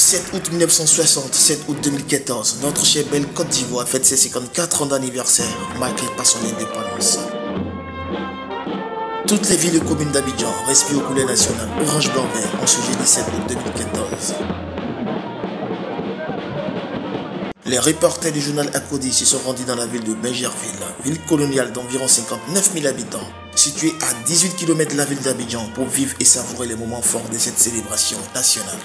7 août 1960, 7 août 2014, notre chère belle Côte d'Ivoire fête ses 54 ans d'anniversaire, marqué par son indépendance. Toutes les villes et communes d'Abidjan respirent aux couleurs nationales orange blanc vert en ce jeudi 7 août 2014. Les reporters du journal Akodi se sont rendus dans la ville de Benjerville, ville coloniale d'environ 59 000 habitants, située à 18 km de la ville d'Abidjan pour vivre et savourer les moments forts de cette célébration nationale.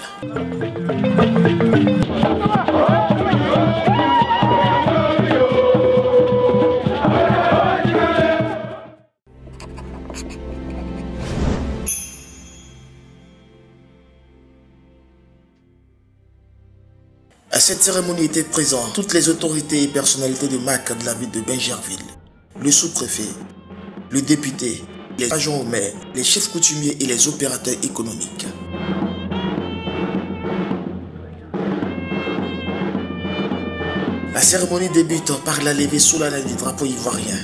À cette cérémonie étaient présents toutes les autorités et personnalités de marque de la ville de Benjerville, le sous-préfet, le député, les agents au maire, les chefs coutumiers et les opérateurs économiques. La cérémonie débute par la levée solennelle du drapeau ivoirien,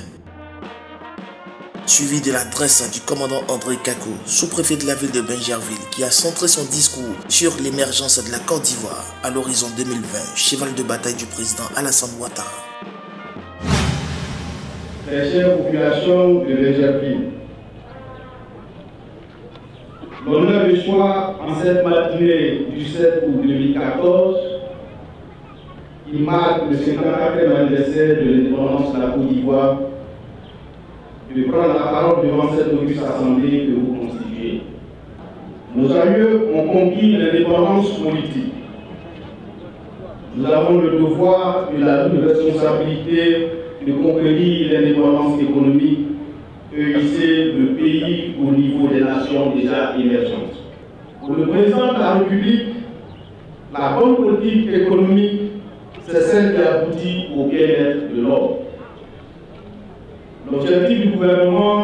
suivi de l'adresse du commandant André Kakou, sous-préfet de la ville de Benjerville, qui a centré son discours sur l'émergence de la Côte d'Ivoire à l'horizon 2020, cheval de bataille du président Alassane Ouattara. Très chères populations de Benjerville, l'honneur de choix en cette matinée du 7 août 2014, qui marque le 54e anniversaire de l'indépendance de la Côte d'Ivoire, de prendre la parole devant cette auguste assemblée que vous constituez. Nos aïeux ont conquis l'indépendance politique. Nous avons le devoir et la lourde responsabilité de conquérir l'indépendance économique et hisser le pays au niveau des nations déjà émergentes. Pour le président de la République, la bonne politique économique, c'est celle qui aboutit au bien-être de l'homme. L'objectif du gouvernement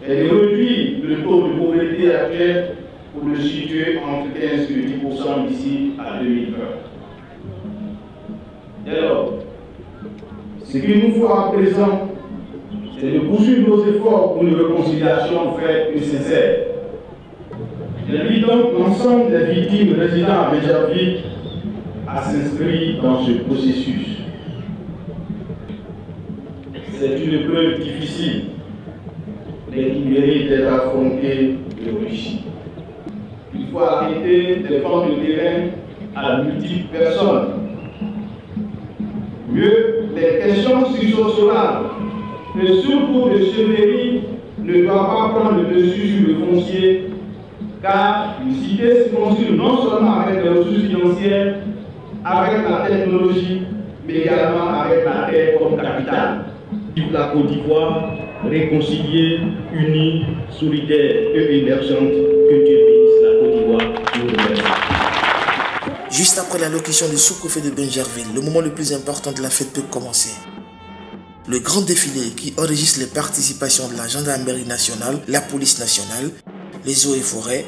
est de réduire le taux de pauvreté actuel pour le situer entre 15 et 10% d'ici à 2020. Dès lors, ce qu'il nous faut à présent, c'est de poursuivre nos efforts pour une réconciliation vraie et sincère. J'invite donc l'ensemble des victimes résidant à Benjerville à s'inscrire dans ce processus. C'est une épreuve difficile, mais qui mérite d'être affrontée et réussie. Il faut arrêter de prendre le terrain à multiples personnes. Mieux, les questions successorales et surtout de chevalerie ne doivent pas prendre le dessus sur le foncier, car une cité se construit non seulement avec les ressources financières, avec la technologie, mais également avec la terre comme capital. La Côte d'Ivoire, réconciliée, unie, solidaire et émergente, que Dieu bénisse la Côte d'Ivoire. Nous remercions. Juste après l'allocution du sous-préfet de Benjerville, le moment le plus important de la fête peut commencer. Le grand défilé qui enregistre les participations de la gendarmerie nationale, la police nationale, les eaux et forêts,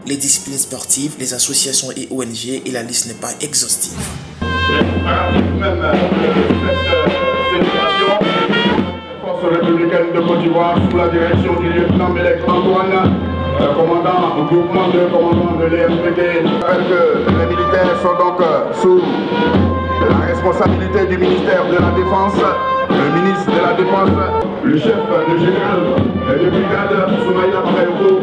les disciplines sportives, les associations et ONG, et la liste n'est pas exhaustive. Républicaine de Côte d'Ivoire sous la direction du lieutenant Melek Antoine, commandant au groupement de commandant de l'EMPD. Les militaires sont donc sous la responsabilité du ministère de la Défense, le ministre de la Défense, le chef de général de brigade Soumaïla Babayoko,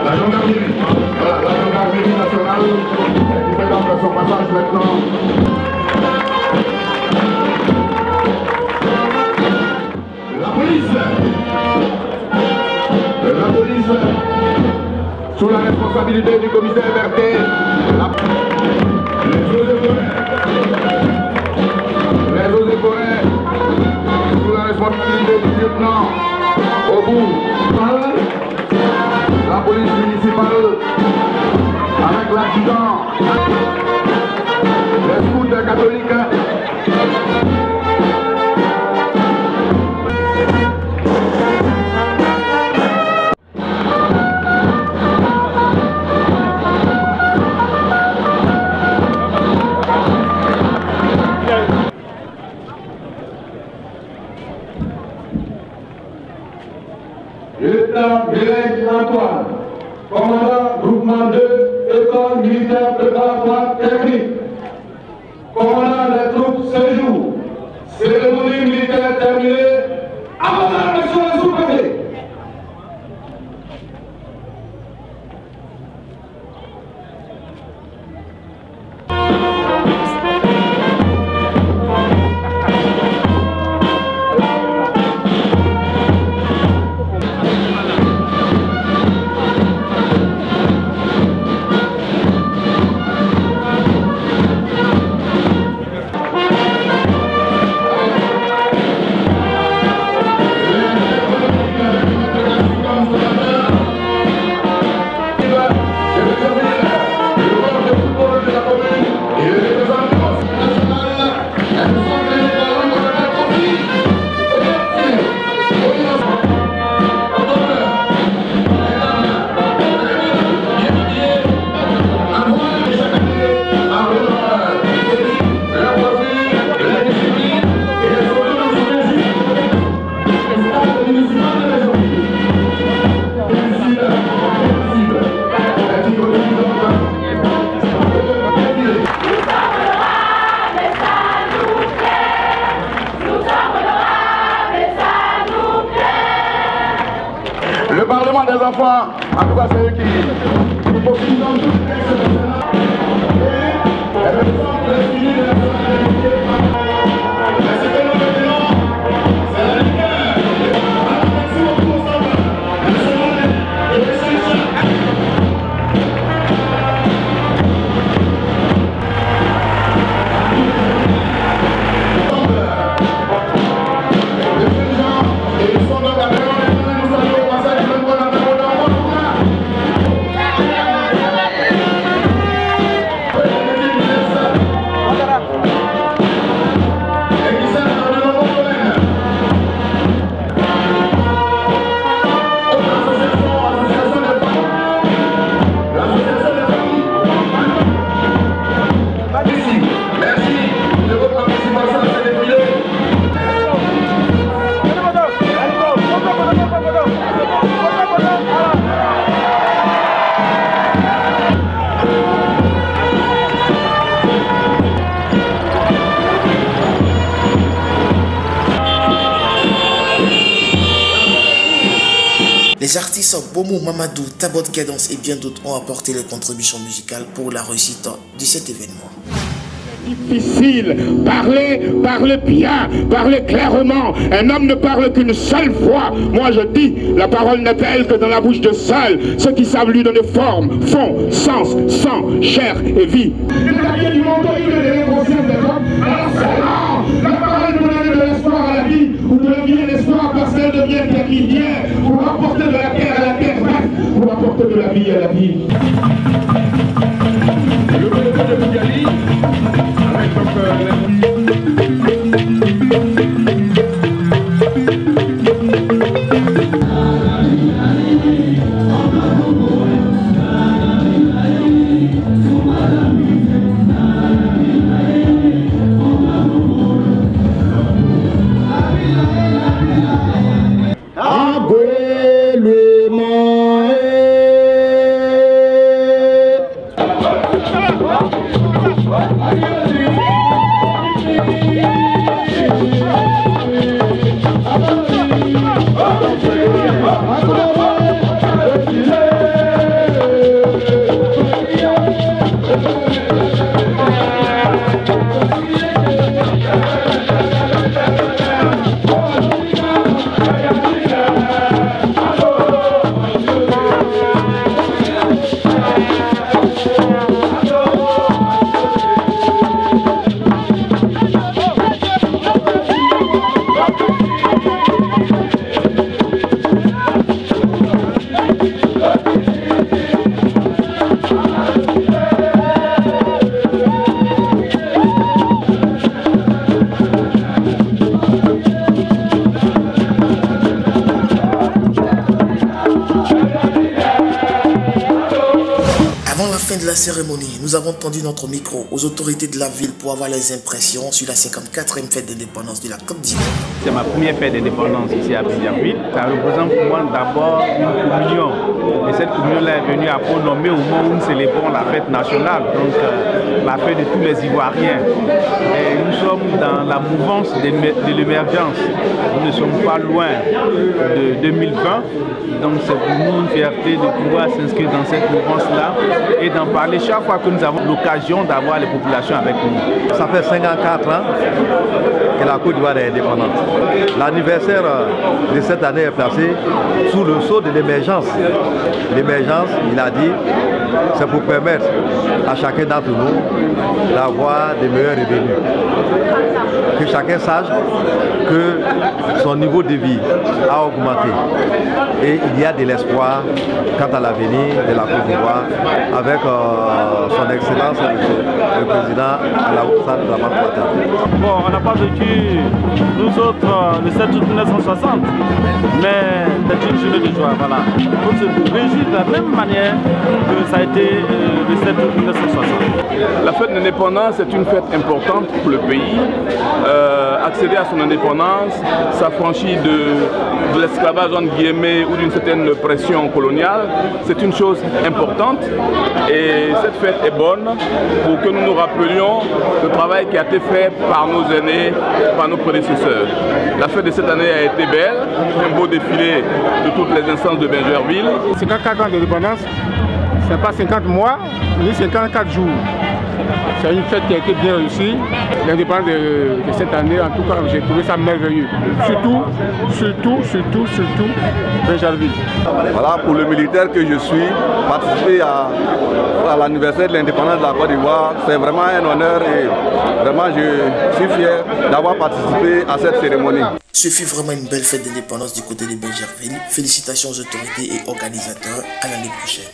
la gendarmerie, voilà, la gendarmerie nationale qui fait donc son passage maintenant. La police, sous la responsabilité du commissaire Berthet, les eaux et forêts, sous la responsabilité du lieutenant Obou, la police municipale, avec l'adjudant, les scouts catholiques. Lieutenant Melek Antoine, commandant militaire préparatoire technique. Commandant des troupes ce jour. Cérémonie militaire terminée. Avant la nation des sous-préfets. Le Parlement des enfants, en tout cas c'est eux qui poursuivent dans tout le texte national. Et le centre de suivi de la solidarité. Mais ce que nous retenons, c'est la lumière. Merci beaucoup, Samba. Et le Saint-Jean. Les artistes Bomo Mamadou, Tabot Cadence et bien d'autres ont apporté les contributions musicales pour la réussite de cet événement. Difficile, parlez bien, parlez clairement. Un homme ne parle qu'une seule fois. Moi je dis, la parole n'est belle que dans la bouche de seuls ceux qui savent lui donner forme, fond, sens, sang, chair et vie. Du manteau, il est conscience des hommes. Alors c'est non, la parole nous donne de l'espoir à la vie, ou devient l'espoir parce qu'elle devient terre qui vient, pour apporter de la terre à la terre, pour apporter de la vie à la vie. Le président de Bougali, avec de la cérémonie, nous avons tendu notre micro aux autorités de la ville pour avoir les impressions sur la 54e fête d'indépendance de la Côte d'Ivoire. C'est ma première fête d'indépendance ici à Bingerville. Ça représente pour moi d'abord une communion. Et cette communion-là est venue à pronommer au moment où nous célébrons la fête nationale, donc la fête de tous les Ivoiriens. Et nous sommes dans la mouvance de l'émergence. Nous ne sommes pas loin de 2020. Donc c'est pour nous une fierté de pouvoir s'inscrire dans cette mouvance-là et d'en parler chaque fois que nous avons l'occasion d'avoir les populations avec nous. Ça fait 54 ans que la Côte d'Ivoire est indépendante. L'anniversaire de cette année est placé sous le sceau de l'émergence. L'émergence, il a dit, c'est pour permettre à chacun d'entre nous d'avoir des meilleurs revenus. Que chacun sache que son niveau de vie a augmenté. Et il y a de l'espoir quant à l'avenir de la Côte d'Ivoire avec son excellence, le président Alassane Dramane Ouattara. Bon, on n'a pas vécu, nous autres, le 7 août 1960, mais c'est une journée de joie, voilà. On se réjouit de la même manière que ça a été le 7 août 1960. La fête d'indépendance est une fête importante pour le pays. Accéder à son indépendance, s'affranchir de l'esclavage entre guillemets ou d'une certaine pression coloniale, c'est une chose importante et cette fête est bonne pour que nous nous rappelions le travail qui a été fait par nos aînés, par nos prédécesseurs. La fête de cette année a été belle, un beau défilé de toutes les instances de Bingerville. 54 ans d'indépendance, ce n'est pas 50 mois, ni 54 jours. C'est une fête qui a été bien réussie. L'indépendance de cette année, en tout cas, j'ai trouvé ça merveilleux. Surtout, Bingerville. Voilà, pour le militaire que je suis, participer à l'anniversaire de l'indépendance de la Côte d'Ivoire, c'est vraiment un honneur et vraiment je suis fier d'avoir participé à cette cérémonie. Ce fut vraiment une belle fête d'indépendance du côté de Bingerville. Félicitations aux autorités et organisateurs. À l'année prochaine.